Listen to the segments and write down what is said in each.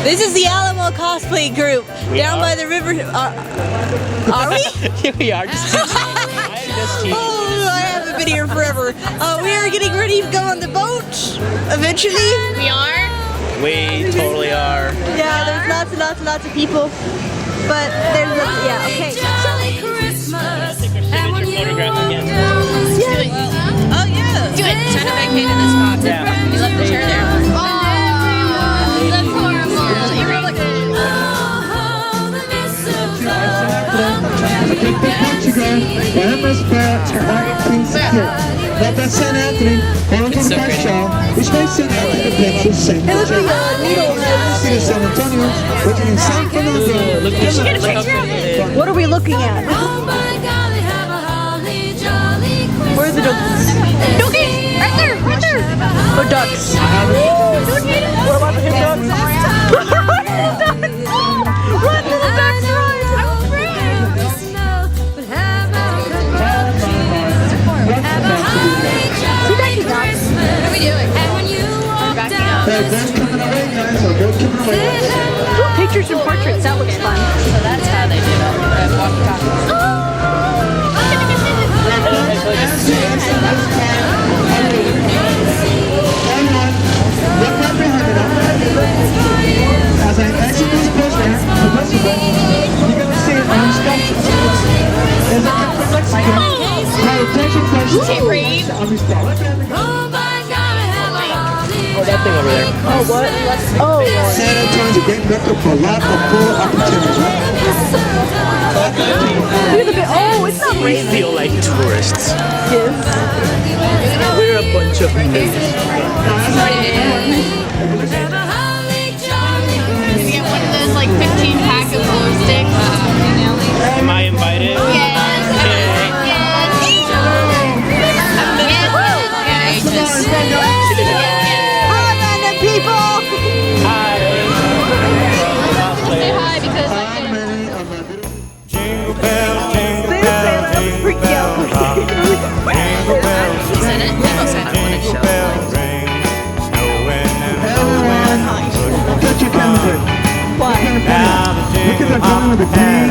This is the Alamo cosplay group down by the river. Are we? Here we are. Just Oh, I haven't been here forever. We are getting ready to go on the boat eventually. We are? We totally are. Yeah, there's lots and lots and lots of people. But there's yeah, okay. Photograph again. Oh, yeah. Do it. Try to vacate in this spot. Yeah. You left the chair there. Oh, that's horrible. You really look good. That St. Anthony, going to the first show, which makes St. Anthony the picture St. San Antonio, looking in San Fernando. What are we looking at? Where's the ducks? Dookie! Right there! Right there! Oh, ducks. What about the ducks? Run to the ducks, run! What are we doing? We're backing up. Pictures and portraits, that looks fun. So that's how they do it. Walkie-talkie. As I exit this building, you're going to see it on sculpture. There's a Mexican. My attention question. Can't read. Oh, that thing over there. Oh, what? Oh, San Antonio's a great mecca for a lot of cool opportunities. oh, it's not We raining. feel like tourists. Yes. We're a bunch of noobs. Can we get one of those like 15-pack of glow sticks? Am I invited? Yes. Hi, random people! Hi. Say hi because I can. Jingle bell, jingle They say that I'm freaking out. He said it. He must have one to show. Get your camera quick. Why? Look at that drawing with the green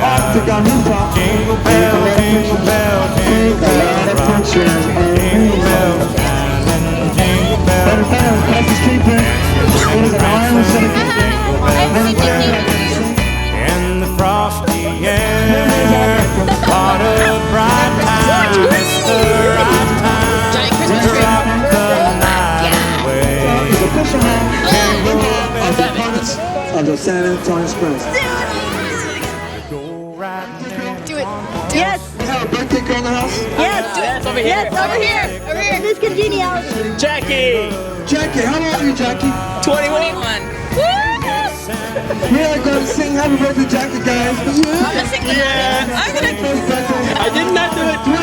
octagon rooftop. Jingle bell, jingle bell, Take a lot of pictures of me. But in front of across the street there, there's an island set of in the frosty air, what a bright time, it's the right time Giant to Christmas tree. rock the night away. the fisherman of the parts of the San Antonio Springs. Do it. Yes, We have a birthday girl in the house. yes, Over here. yes, over here. Over here. Miss Congeniality. Jackie, Jackie, how old are you, Jackie? 21. We are going to sing happy birthday, Jackie, guys. I'm gonna sing the I'm gonna. First birthday. I did not do it. 3,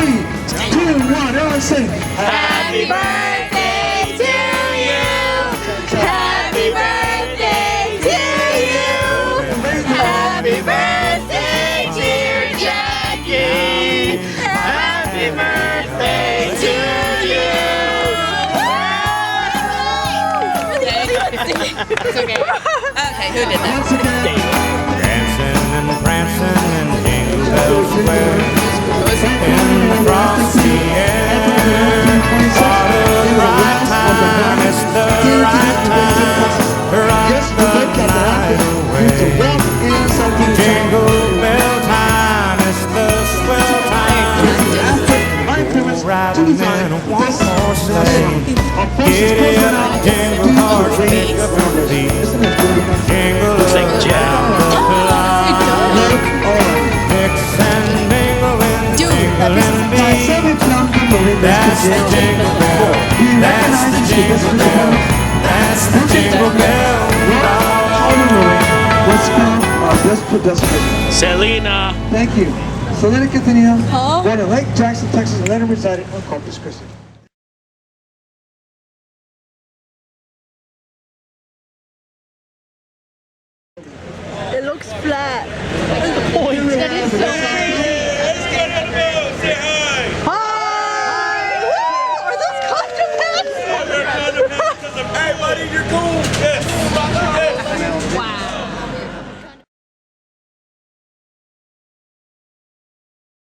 2, 1, everyone sing. Happy birthday to you. Happy birthday to you. Happy birthday, dear Jackie. Happy birthday to you. It's okay. Okay, who did that? Once again, Dancing and prancing and jingle bells square in the frosty air. What a bright time, it's the right time to rock the night away. Jingle bell time, it's the swell time. Riding in a one-horse sleigh. Get it up, jingle horse, pick up your feet. Jingle up, jingle mix and mingle in the jingling beat. That's the jingle bell. That's the jingle bell. That's the jingle bell. Selena. Thank you. Selena Quintanilla, born in Lake Jackson, Texas, and later resided on Corpus Christi. It looks flat. That's the point. That is so crazy. Say hi! Hi! Woo! Are those condom hats? Hey buddy, you're cool!